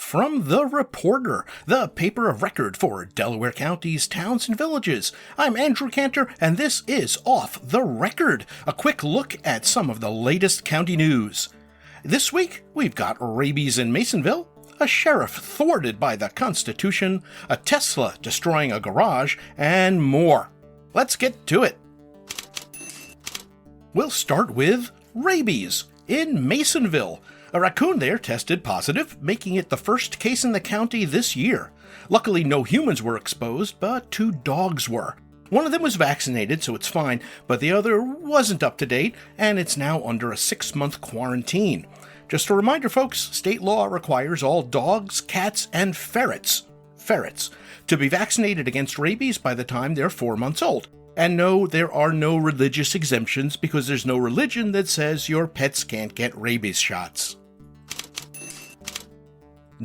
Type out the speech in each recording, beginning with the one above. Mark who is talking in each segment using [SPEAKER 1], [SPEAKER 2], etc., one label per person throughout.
[SPEAKER 1] from The Reporter, the paper of record for Delaware County's towns and villages. I'm Andrew Kantor, and this is Off the Record, a quick look at some of the latest county news. This week, we've got rabies in Masonville, a sheriff thwarted by the Constitution, a Tesla destroying a garage, and more. Let's get to it. We'll start with rabies in Masonville. A raccoon there tested positive, making it the first case in the county this year. Luckily, no humans were exposed, but 2 dogs were. One of them was vaccinated, so it's fine, but the other wasn't up to date, and it's now under a 6-month quarantine. Just a reminder, folks, state law requires all dogs, cats, and ferrets to be vaccinated against rabies by the time they're 4 months old. And no, there are no religious exemptions because there's no religion that says your pets can't get rabies shots.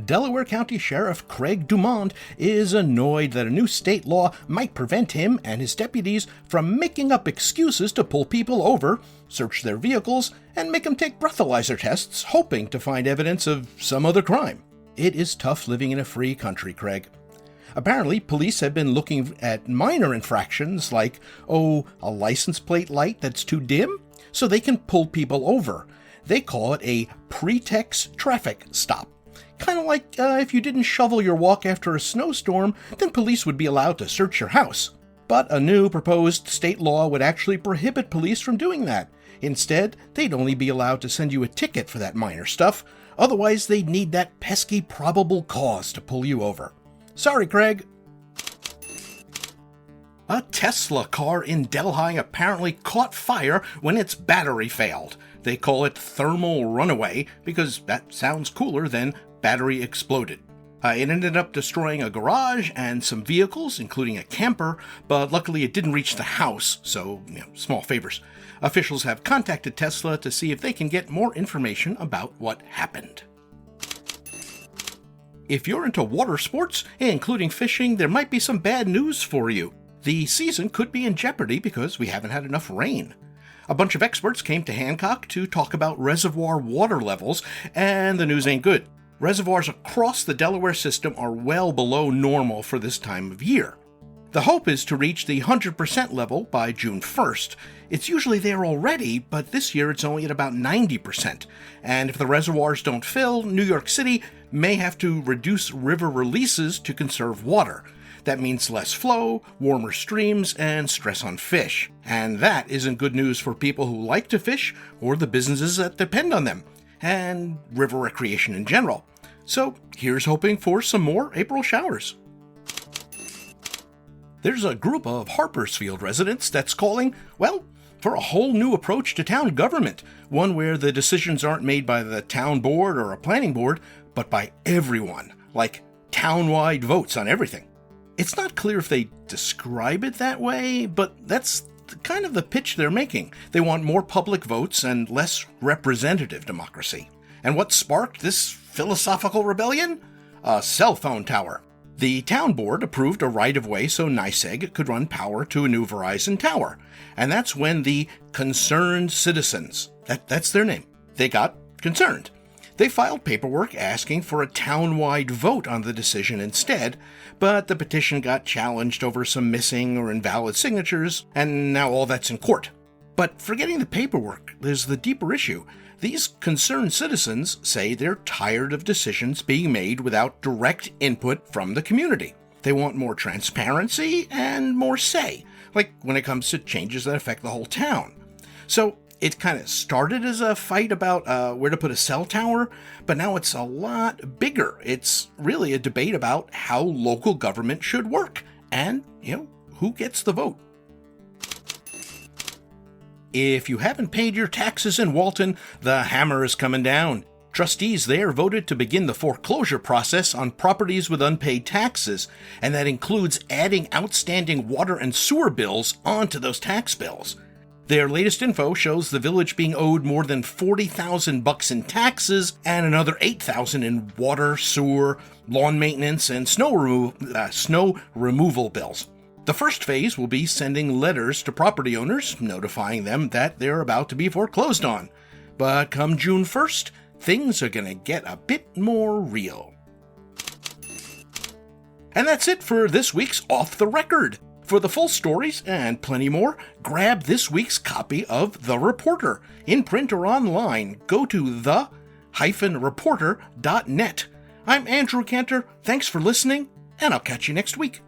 [SPEAKER 1] Delaware County Sheriff Craig Dumond is annoyed that a new state law might prevent him and his deputies from making up excuses to pull people over, search their vehicles, and make them take breathalyzer tests, hoping to find evidence of some other crime. It is tough living in a free country, Craig. Apparently, police have been looking at minor infractions like, a license plate light that's too dim, so they can pull people over. They call it a pretext traffic stop. Kind of like if you didn't shovel your walk after a snowstorm, then police would be allowed to search your house. But a new proposed state law would actually prohibit police from doing that. Instead, they'd only be allowed to send you a ticket for that minor stuff. Otherwise, they'd need that pesky probable cause to pull you over. Sorry, Craig. A Tesla car in Delhi apparently caught fire when its battery failed. They call it thermal runaway because that sounds cooler than battery exploded. It ended up destroying a garage and some vehicles, including a camper, but luckily it didn't reach the house, so, small favors. Officials have contacted Tesla to see if they can get more information about what happened. If you're into water sports, including fishing, there might be some bad news for you. The season could be in jeopardy because we haven't had enough rain. A bunch of experts came to Hancock to talk about reservoir water levels, and the news ain't good. Reservoirs across the Delaware system are well below normal for this time of year. The hope is to reach the 100% level by June 1st. It's usually there already, but this year it's only at about 90%. And if the reservoirs don't fill, New York City may have to reduce river releases to conserve water. That means less flow, warmer streams, and stress on fish. And that isn't good news for people who like to fish or the businesses that depend on them, and river recreation in general. So here's hoping for some more April showers. There's a group of Harpersfield residents that's calling, for a whole new approach to town government, one where the decisions aren't made by the town board or a planning board, but by everyone, like town-wide votes on everything. It's not clear if they describe it that way, but that's kind of the pitch they're making. They want more public votes and less representative democracy. And what sparked this philosophical rebellion? A cell phone tower. The town board approved a right-of-way so NYSEG could run power to a new Verizon tower. And that's when the concerned citizens, that's their name, they got concerned. They filed paperwork asking for a town-wide vote on the decision instead, but the petition got challenged over some missing or invalid signatures, and now all that's in court. But forgetting the paperwork, there's the deeper issue. These concerned citizens say they're tired of decisions being made without direct input from the community. They want more transparency and more say, like when it comes to changes that affect the whole town. So it kind of started as a fight about where to put a cell tower, but now it's a lot bigger. It's really a debate about how local government should work and, who gets the vote. If you haven't paid your taxes in Walton, the hammer is coming down. Trustees there voted to begin the foreclosure process on properties with unpaid taxes, and that includes adding outstanding water and sewer bills onto those tax bills. Their latest info shows the village being owed more than $40,000 in taxes and another $8,000 in water, sewer, lawn maintenance, and snow removal bills. The first phase will be sending letters to property owners, notifying them that they're about to be foreclosed on. But come June 1st, things are going to get a bit more real. And that's it for this week's Off the Record. For the full stories and plenty more, grab this week's copy of The Reporter. In print or online, go to the-reporter.net. I'm Andrew Kantor. Thanks for listening, and I'll catch you next week.